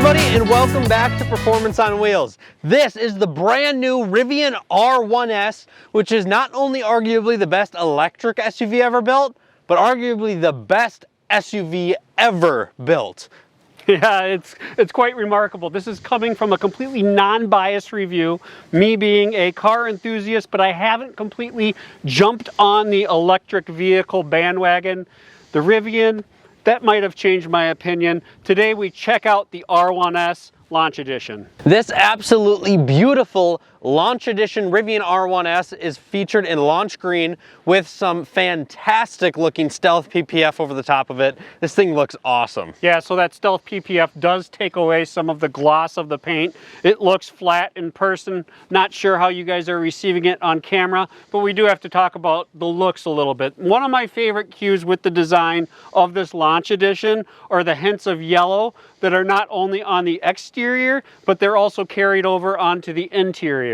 everybody, and welcome back to Performance on Wheels. This is the brand new Rivian R1S, which is not only arguably the best electric SUV ever built, but arguably the best SUV ever built. Yeah, it's quite remarkable. This is coming from a completely non-biased review, me being a car enthusiast, but I haven't completely jumped on the electric vehicle bandwagon. The Rivian, that might have changed my opinion. Today we check out the R1S Launch Edition. This absolutely beautiful Launch Edition Rivian R1S is featured in launch green with some fantastic looking stealth PPF over the top of it. This thing looks awesome. Yeah, so that stealth PPF does take away some of the gloss of the paint. It looks flat in person. Not sure how you guys are receiving it on camera, but we do have to talk about the looks a little bit. One of my favorite cues with the design of this Launch Edition are the hints of yellow that are not only on the exterior, but they're also carried over onto the interior.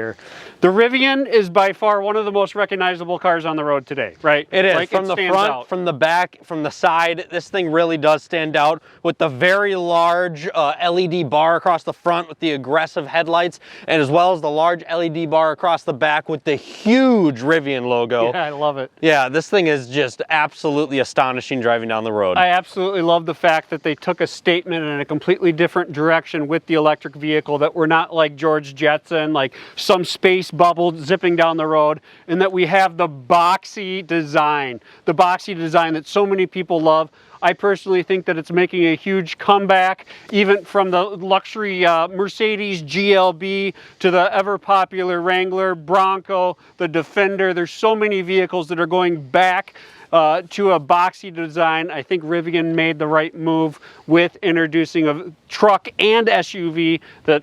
The Rivian is by far one of the most recognizable cars on the road today, right? It is. Like, from the front, out. From the back, from the side, this thing really does stand out with the very large LED bar across the front with the aggressive headlights, and as well as the large LED bar across the back with the huge Rivian logo. Yeah, I love it. Yeah, this thing is just absolutely astonishing driving down the road. I absolutely love the fact that they took a statement in a completely different direction with the electric vehicle, that we're not like George Jetson, like some space bubble zipping down the road, and that we have the boxy design that so many people love. I personally think that it's making a huge comeback, even from the luxury Mercedes GLB to the ever popular Wrangler, Bronco, the Defender. There's so many vehicles that are going back to a boxy design. I think Rivian made the right move with introducing a truck and SUV that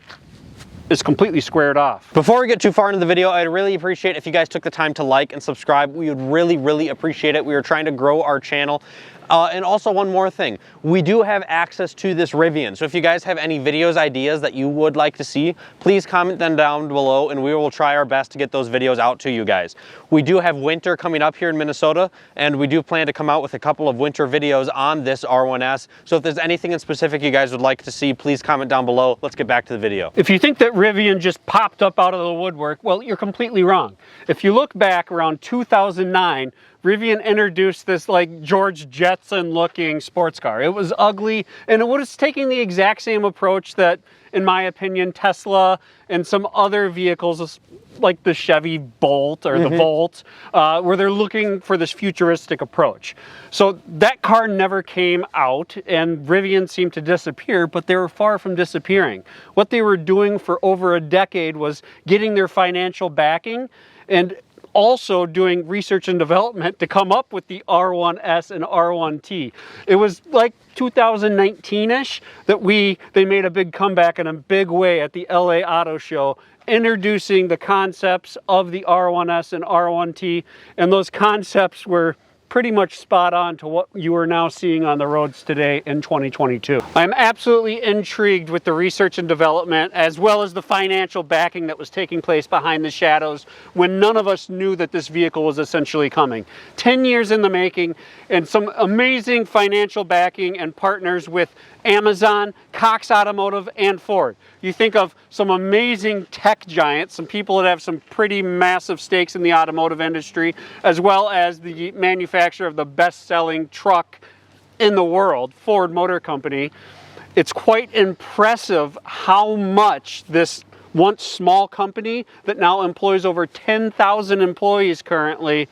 is completely squared off. Before we get too far into the video, I'd really appreciate if you guys took the time to like and subscribe. We would really appreciate it. We are trying to grow our channel. And also one more thing, we do have access to this Rivian. So if you guys have any videos, ideas that you would like to see, please comment them down below and we will try our best to get those videos out to you guys. We do have winter coming up here in Minnesota, and we do plan to come out with a couple of winter videos on this R1S. So if there's anything in specific you guys would like to see, please comment down below. Let's get back to the video. If you think that Rivian just popped up out of the woodwork, well, you're completely wrong. If you look back around 2009, Rivian introduced this like George Jetson looking sports car. It was ugly, and it was taking the exact same approach that, in my opinion, Tesla and some other vehicles like the Chevy Bolt or the Volt, where they're looking for this futuristic approach. So that car never came out, and Rivian seemed to disappear, but they were far from disappearing. What they were doing for over a decade was getting their financial backing and also doing research and development to come up with the R1S and R1T. It was like 2019-ish that they made a big comeback in a big way at the LA Auto Show, introducing the concepts of the R1S and R1T, and those concepts were pretty much spot on to what you are now seeing on the roads today in 2022. I'm absolutely intrigued with the research and development, as well as the financial backing that was taking place behind the shadows when none of us knew that this vehicle was essentially coming. 10 years in the making, and some amazing financial backing and partners with Amazon, Cox Automotive, and Ford. You think of some amazing tech giants, some people that have some pretty massive stakes in the automotive industry, as well as the manufacturer of the best-selling truck in the world, Ford Motor Company. It's quite impressive how much this once small company that now employs over 10,000 employees currently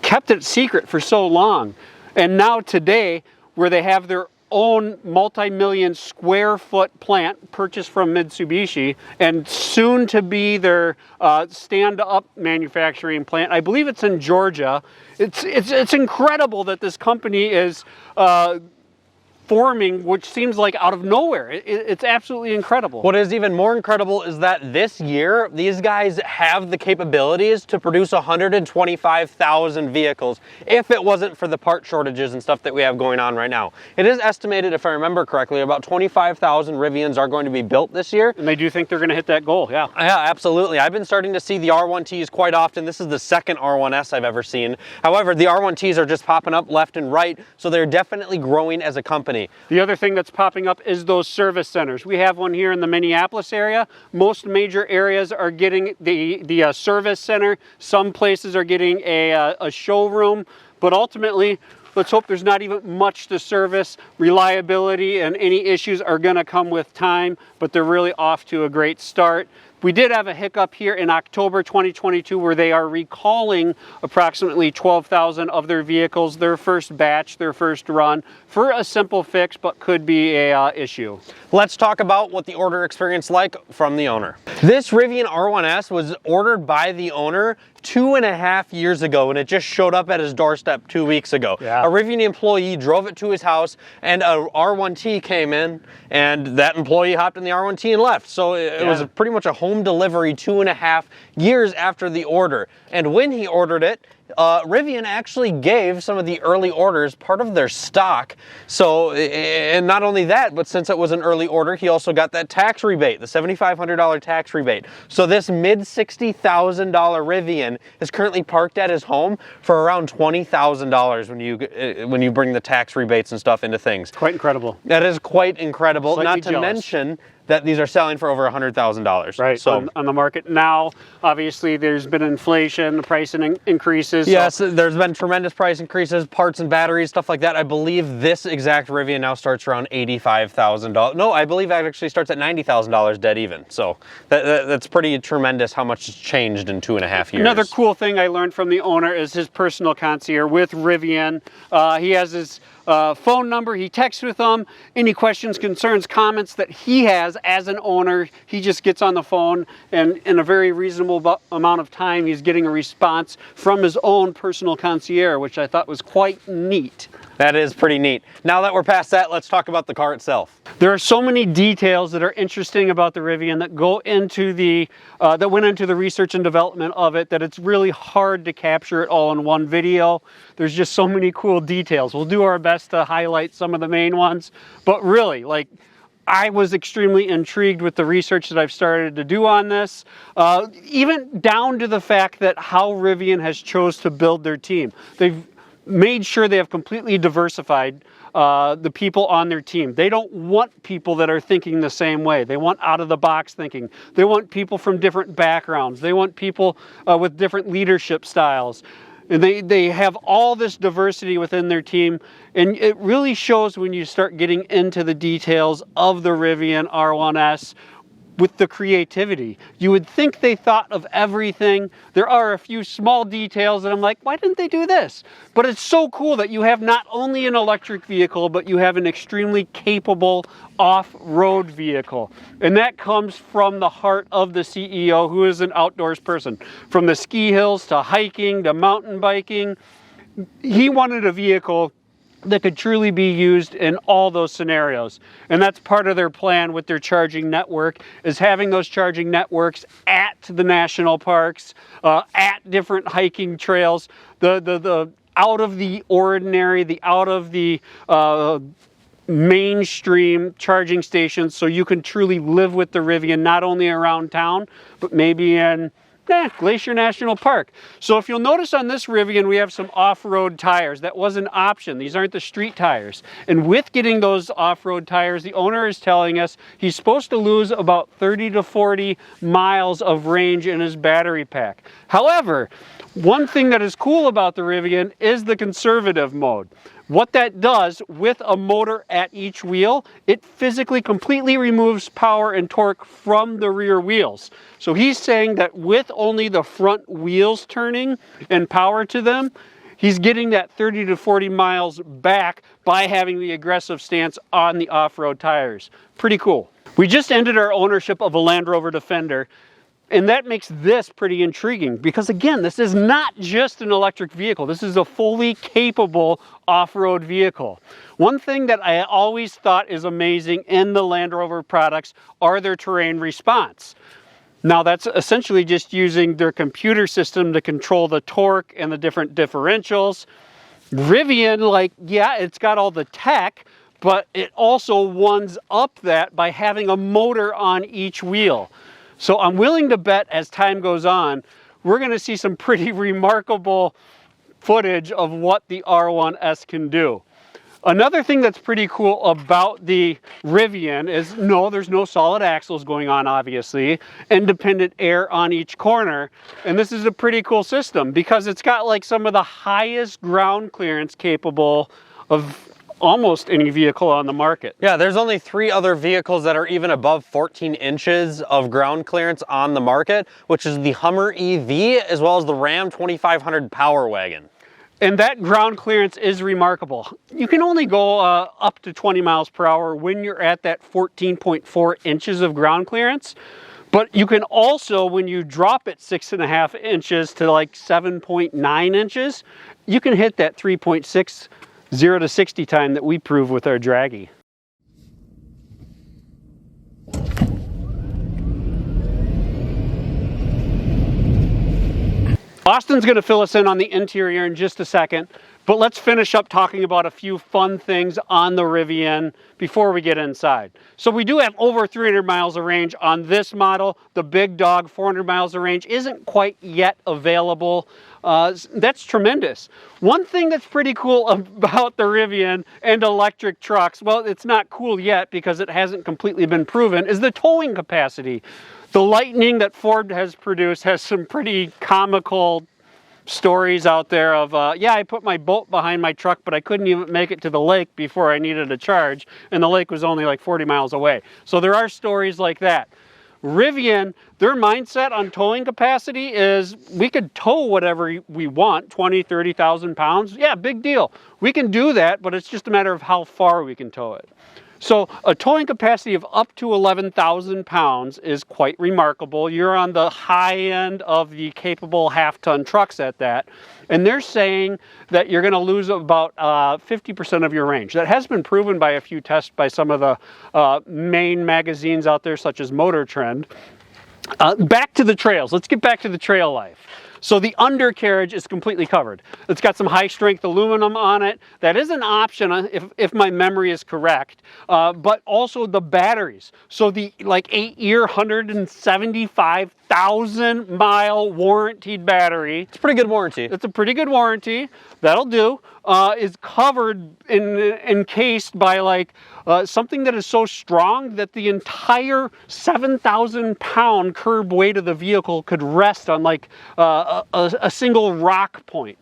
kept it secret for so long. And now today, where they have their own multi-million square foot plant purchased from Mitsubishi, and soon to be their stand-up manufacturing plant. I believe it's in Georgia. It's incredible that this company is forming, which seems like out of nowhere. It's absolutely incredible. What is even more incredible is that this year, these guys have the capabilities to produce 125,000 vehicles if it wasn't for the part shortages and stuff that we have going on right now. It is estimated, if I remember correctly, about 25,000 Rivians are going to be built this year. And they do think they're going to hit that goal, yeah. Yeah, absolutely. I've been starting to see the R1Ts quite often. This is the second R1S I've ever seen. However, the R1Ts are just popping up left and right, so they're definitely growing as a company. me. The other thing that's popping up is those service centers. We have one here in the Minneapolis area. Most major areas are getting the service center. Some places are getting a showroom, but ultimately, let's hope there's not even much to service. Reliability and any issues are going to come with time, but they're really off to a great start. We did have a hiccup here in October 2022 where they are recalling approximately 12,000 of their vehicles, their first batch, their first run, for a simple fix, but could be a issue. Let's talk about what the order experience like from the owner. This Rivian R1S was ordered by the owner 2.5 years ago, and it just showed up at his doorstep 2 weeks ago. Yeah. A Rivian employee drove it to his house, and a R1T came in, and that employee hopped in the R1T and left. So it was pretty much a home delivery 2.5 years after the order. And when he ordered it, Rivian actually gave some of the early orders part of their stock. So, and not only that, but since it was an early order, he also got that tax rebate, the $7,500 tax rebate. So this mid-$60,000 Rivian is currently parked at his home for around $20,000 when you bring the tax rebates and stuff into things. Quite incredible. That is quite incredible. Slightly not to jealous. mention that these are selling for over $100,000. Right, so on the market now. Obviously, there's been inflation, the pricing increases. Yes, there's been tremendous price increases, parts and batteries, stuff like that. I believe this exact Rivian now starts around $85,000. No, I believe it actually starts at $90,000 dead even. So that's pretty tremendous how much has changed in 2.5 years. Another cool thing I learned from the owner is his personal concierge with Rivian. He has his phone number, he texts with them. Any questions, concerns, comments that he has as an owner, he just gets on the phone, and in a very reasonable amount of time, he's getting a response from his own personal concierge, which I thought was quite neat. That is pretty neat. Now that we're past that, let's talk about the car itself. There are so many details that are interesting about the Rivian that go into that went into the research and development of it, that it's really hard to capture it all in one video. There's just so many cool details. We'll do our best to highlight some of the main ones, but really, like, I was extremely intrigued with the research that I've started to do on this, even down to the fact that how Rivian has chose to build their team. They've made sure they have completely diversified the people on their team. They don't want people that are thinking the same way. They want out-of-the-box thinking. They want people from different backgrounds. They want people with different leadership styles. And they have all this diversity within their team, and it really shows when you start getting into the details of the Rivian R1S with the creativity. You would think they thought of everything. There are a few small details that I'm like, why didn't they do this? But it's so cool that you have not only an electric vehicle, but you have an extremely capable off-road vehicle. And that comes from the heart of the CEO, who is an outdoors person. From the ski hills to hiking to mountain biking, he wanted a vehicle that could truly be used in all those scenarios. And that's part of their plan with their charging network, is having those charging networks at the national parks, at different hiking trails, the out of the ordinary, the out of the mainstream charging stations, so you can truly live with the Rivian, not only around town, but maybe in Glacier National Park. So if you'll notice on this Rivian, we have some off-road tires. That was an option. These aren't the street tires. And with getting those off-road tires, the owner is telling us he's supposed to lose about 30 to 40 miles of range in his battery pack. However, one thing that is cool about the Rivian is the conservative mode. What that does with a motor at each wheel, it physically completely removes power and torque from the rear wheels. So he's saying that with only the front wheels turning and power to them, he's getting that 30 to 40 miles back by having the aggressive stance on the off-road tires. Pretty cool. We just ended our ownership of a Land Rover Defender, and that makes this pretty intriguing because, again, this is not just an electric vehicle. This is a fully capable off-road vehicle. One thing that I always thought is amazing in the Land Rover products are their terrain response. Now, that's essentially just using their computer system to control the torque and the different differentials. Rivian, like, yeah, it's got all the tech, but it also ones up that by having a motor on each wheel. So I'm willing to bet as time goes on, we're going to see some pretty remarkable footage of what the R1S can do. Another thing that's pretty cool about the Rivian is, no, there's no solid axles going on, obviously. Independent air on each corner. And this is a pretty cool system because it's got like some of the highest ground clearance capable of almost any vehicle on the market. Yeah, there's only 3 other vehicles that are even above 14 inches of ground clearance on the market, which is the Hummer EV as well as the Ram 2500 Power Wagon. And that ground clearance is remarkable. You can only go up to 20 miles per hour when you're at that 14.4 inches of ground clearance. But you can also, when you drop it 6.5 inches to like 7.9 inches, you can hit that 3.6 0 to 60 time that we prove with our Draggy. Austin's going to fill us in on the interior in just a second, but let's finish up talking about a few fun things on the Rivian before we get inside. So we do have over 300 miles of range on this model. The big dog, 400 miles of range, isn't quite yet available. That's tremendous. One thing that's pretty cool about the Rivian and electric trucks, well, it's not cool yet because it hasn't completely been proven, is the towing capacity. The Lightning that Ford has produced has some pretty comical stories out there of, yeah, I put my boat behind my truck, but I couldn't even make it to the lake before I needed a charge, and the lake was only like 40 miles away. So there are stories like that. Rivian, their mindset on towing capacity is we could tow whatever we want, 20, 30,000 pounds. Yeah, big deal. We can do that, but it's just a matter of how far we can tow it. So a towing capacity of up to 11,000 pounds is quite remarkable. You're on the high end of the capable half-ton trucks at that. And they're saying that you're going to lose about 50% of your range. That has been proven by a few tests by some of the main magazines out there, such as Motor Trend. Back to the trails. Let's get back to the trail life. So the undercarriage is completely covered. It's got some high strength aluminum on it. That is an option if my memory is correct, but also the batteries. So the like 8-year, 175,000 mile warranted battery. It's a pretty good warranty. It's a pretty good warranty. That'll do. Is covered encased by like something that is so strong that the entire 7,000 pound curb weight of the vehicle could rest on like a single rock point.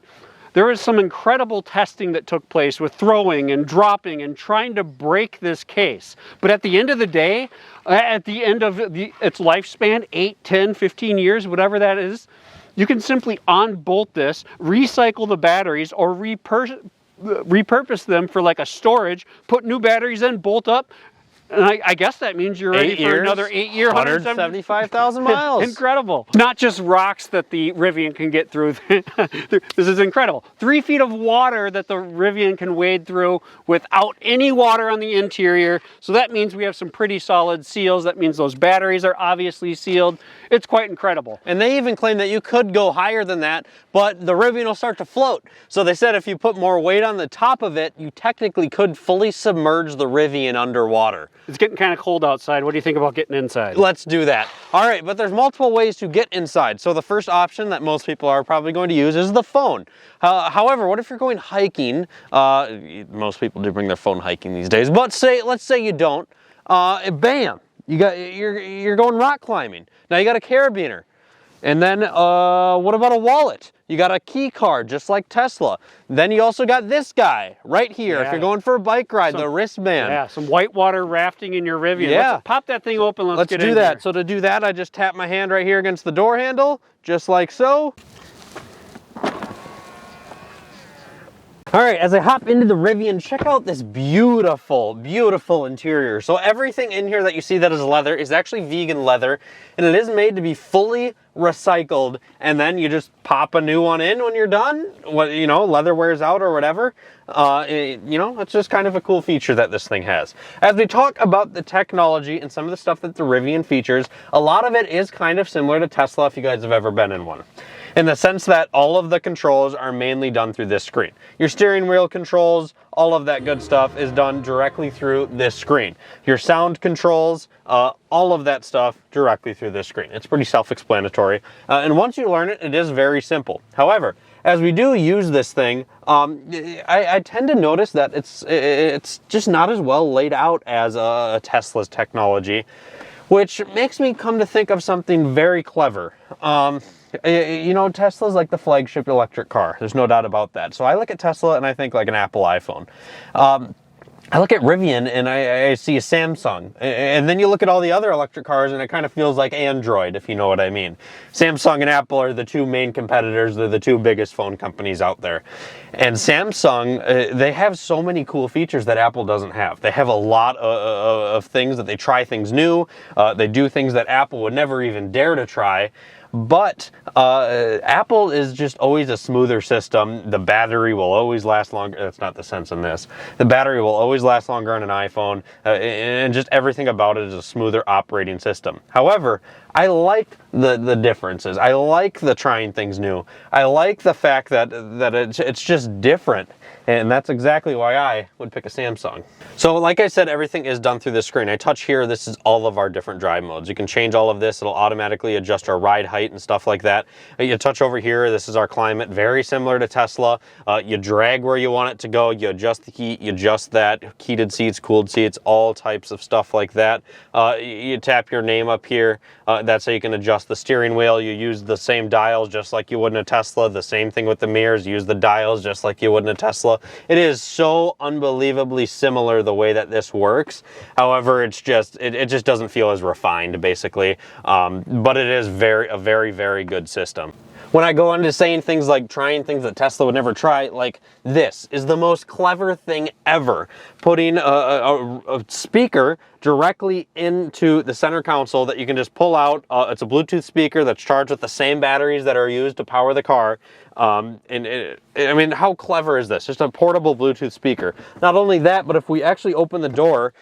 There is some incredible testing that took place with throwing and dropping and trying to break this case. But at the end of the day, at the end of its lifespan, 8, 10, 15 years, whatever that is, you can simply unbolt this, recycle the batteries, or repurpose them for like a storage, put new batteries in, bolt up, and I guess that means you're ready for another 8-year, 175,000 miles. Incredible. Not just rocks that the Rivian can get through. This is incredible. 3 feet of water that the Rivian can wade through without any water on the interior. So that means we have some pretty solid seals. That means those batteries are obviously sealed. It's quite incredible. And they even claim that you could go higher than that, but the Rivian will start to float. So they said if you put more weight on the top of it, you technically could fully submerge the Rivian underwater. It's getting kind of cold outside. What do you think about getting inside? Let's do that. All right, but there's multiple ways to get inside. So the first option that most people are probably going to use is the phone. However, what if you're going hiking? Most people do bring their phone hiking these days, but let's say you don't. Bam, you're going rock climbing. Now you got a carabiner. And then what about a wallet? You got a key card, just like Tesla. Then you also got this guy right here. Yeah. If you're going for a bike ride, the wristband. Yeah, some whitewater rafting in your Rivian. Yeah. Let's pop that thing open. Let's get in do that. Here. So to do that, I just tap my hand right here against the door handle, just like so. All right, as I hop into the Rivian, check out this beautiful, beautiful interior. So everything in here that you see that is leather is actually vegan leather, and it is made to be fully recycled, and then you just pop a new one in when you're done. You know, leather wears out or whatever. You know, it's just kind of a cool feature that this thing has. As we talk about the technology and some of the stuff that the Rivian features, a lot of it is kind of similar to Tesla if you guys have ever been in one. In the sense that all of the controls are mainly done through this screen. Your steering wheel controls, all of that good stuff is done directly through this screen. Your sound controls, all of that stuff directly through this screen. It's pretty self-explanatory. And once you learn it, it is very simple. However, as we do use this thing, I tend to notice that it's just not as well laid out as a Tesla's technology, which makes me come to think of something very clever. You know, Tesla's like the flagship electric car. There's no doubt about that. So I look at Tesla and I think like an Apple iPhone. I look at Rivian and I see a Samsung. And then you look at all the other electric cars and it kind of feels like Android, if you know what I mean. Samsung and Apple are the two main competitors. They're the two biggest phone companies out there. And Samsung, they have so many cool features that Apple doesn't have. They have a lot of things that they try things new. They do things that Apple would never even dare to try. But Apple is just always a smoother system. The battery will always last longer. That's not the sense in this. The battery will always last longer on an iPhone, and just everything about it is a smoother operating system. However, I like the differences. I like the trying things new. I like the fact that it's just different. And that's exactly why I would pick a Samsung. So like I said, everything is done through this screen. I touch here, this is all of our different drive modes. You can change all of this. It'll automatically adjust our ride height and stuff like that. You touch over here, this is our climate, very similar to Tesla. You drag where you want it to go. You adjust the heat, you adjust that, heated seats, cooled seats, all types of stuff like that. You tap your name up here. That's how you can adjust the steering wheel. You use the same dials just like you would in a Tesla. The same thing with the mirrors. Use the dials just like you would in a Tesla. It is so unbelievably similar the way that this works. However, it just doesn't feel as refined, basically. But it is a very, very good system. When I go into saying things like trying things that Tesla would never try, like this is the most clever thing ever. Putting a speaker directly into the center console that you can just pull out. It's a Bluetooth speaker that's charged with the same batteries that are used to power the car. I mean, how clever is this? Just a portable Bluetooth speaker. Not only that, but if we actually open the door,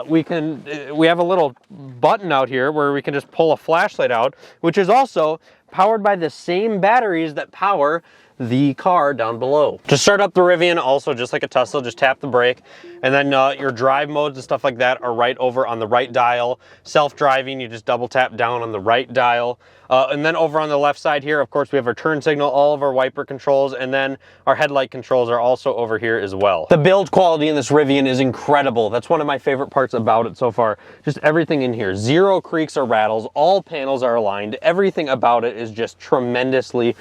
we have a little button out here where we can just pull a flashlight out, which is also powered by the same batteries that power the car down below. To start up the Rivian, also just like a Tesla, just tap the brake, and then your drive modes and stuff like that are right over on the right dial. Self-driving, you just double tap down on the right dial. And then over on the left side here, of course, we have our turn signal, all of our wiper controls, and then our headlight controls are also over here as well. The build quality in this Rivian is incredible. That's one of my favorite parts about it so far. Just everything in here. Zero creaks or rattles. All panels are aligned. Everything about it is just tremendously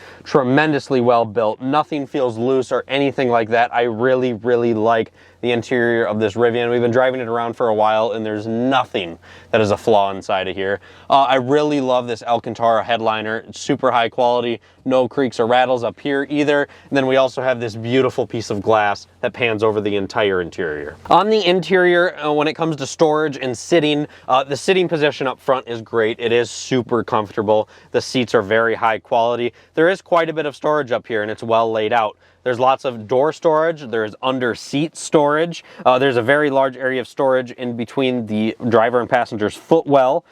well built. Nothing feels loose or anything like that. I really, really like the interior of this Rivian. We've been driving it around for a while and there's nothing that is a flaw inside of here. I really love this Alcantara headliner. It's super high quality, no creaks or rattles up here either. And then we also have this beautiful piece of glass that pans over the entire interior. On the interior, when it comes to storage and sitting, the sitting position up front is great. It is super comfortable. The seats are very high quality. There is quite a bit of storage up here and it's well laid out. There's lots of door storage, there's under seat storage, there's a very large area of storage in between the driver and passenger's footwell.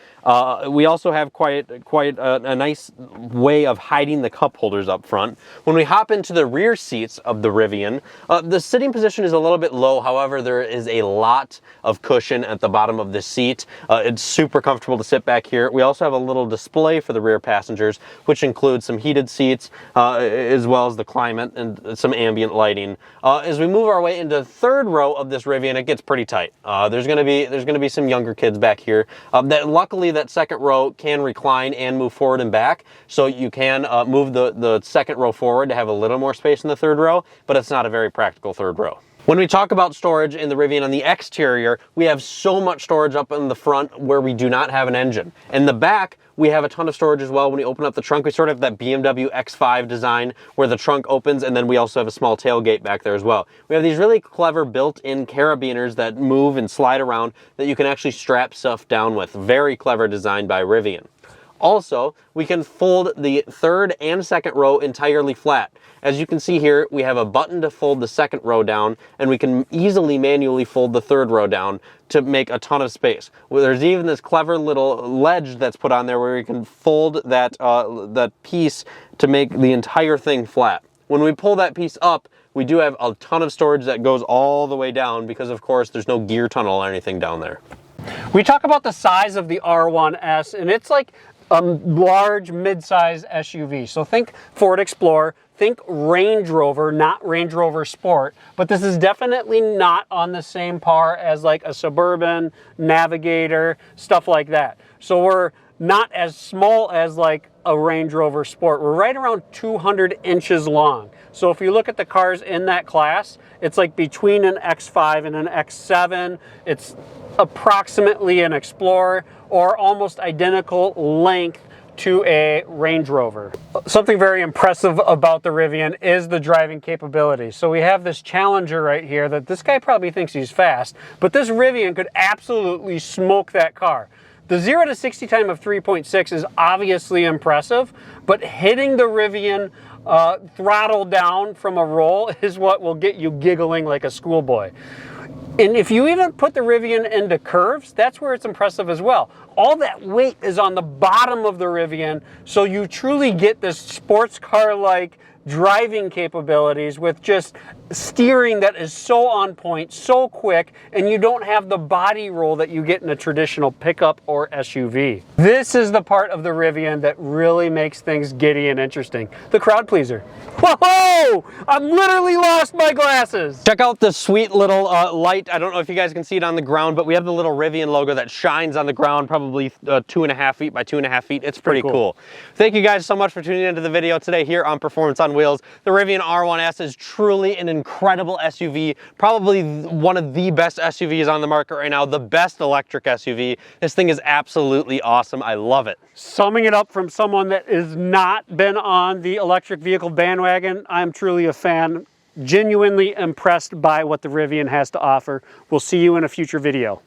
We also have quite a nice way of hiding the cup holders up front. When we hop into the rear seats of the Rivian, the sitting position is a little bit low, however there is a lot of cushion at the bottom of the seat. It's super comfortable to sit back here. We also have a little display for the rear passengers, which includes some heated seats, as well as the climate and some ambient lighting. As we move our way into the third row of this Rivian, it gets pretty tight. There's gonna be some younger kids back here. Luckily that second row can recline and move forward and back, so you can move the second row forward to have a little more space in the third row, but it's not a very practical third row. When we talk about storage in the Rivian on the exterior, we have so much storage up in the front where we do not have an engine. In the back, we have a ton of storage as well. When we open up the trunk, we sort of have that BMW X5 design where the trunk opens, and then we also have a small tailgate back there as well. We have these really clever built-in carabiners that move and slide around that you can actually strap stuff down with. Very clever design by Rivian. Also, we can fold the third and second row entirely flat. As you can see here, we have a button to fold the second row down, and we can easily manually fold the third row down to make a ton of space. Well, there's even this clever little ledge that's put on there where we can fold that piece to make the entire thing flat. When we pull that piece up, we do have a ton of storage that goes all the way down because, of course, there's no gear tunnel or anything down there. We talk about the size of the R1S, and it's like large mid-size SUV. So think Ford Explorer, think Range Rover, not Range Rover Sport, but this is definitely not on the same par as like a Suburban, Navigator, stuff like that. So we're not as small as like a Range Rover Sport. We're right around 200 inches long. So if you look at the cars in that class, it's like between an X5 and an X7. It's approximately an Explorer, or almost identical length to a Range Rover. Something very impressive about the Rivian is the driving capability. So we have this Challenger right here that this guy probably thinks he's fast, but this Rivian could absolutely smoke that car. The 0 to 60 time of 3.6 is obviously impressive, but hitting the Rivian throttle down from a roll is what will get you giggling like a schoolboy. And if you even put the Rivian into curves, that's where it's impressive as well. All that weight is on the bottom of the Rivian, so you truly get this sports car-like driving capabilities with just steering that is so on point, so quick, and you don't have the body roll that you get in a traditional pickup or SUV. This is the part of the Rivian that really makes things giddy and interesting. The crowd pleaser. Whoa! I've literally lost my glasses! Check out this sweet little light. I don't know if you guys can see it on the ground, but we have the little Rivian logo that shines on the ground, probably 2.5 feet by 2.5 feet. It's pretty cool. Thank you guys so much for tuning into the video today here on Performance on Wheels. The Rivian R1S is truly an incredible SUV, probably one of the best SUVs on the market right now, the best electric SUV. This thing is absolutely awesome. I love it. Summing it up from someone that has not been on the electric vehicle bandwagon, I'm truly a fan, genuinely impressed by what the Rivian has to offer. We'll see you in a future video.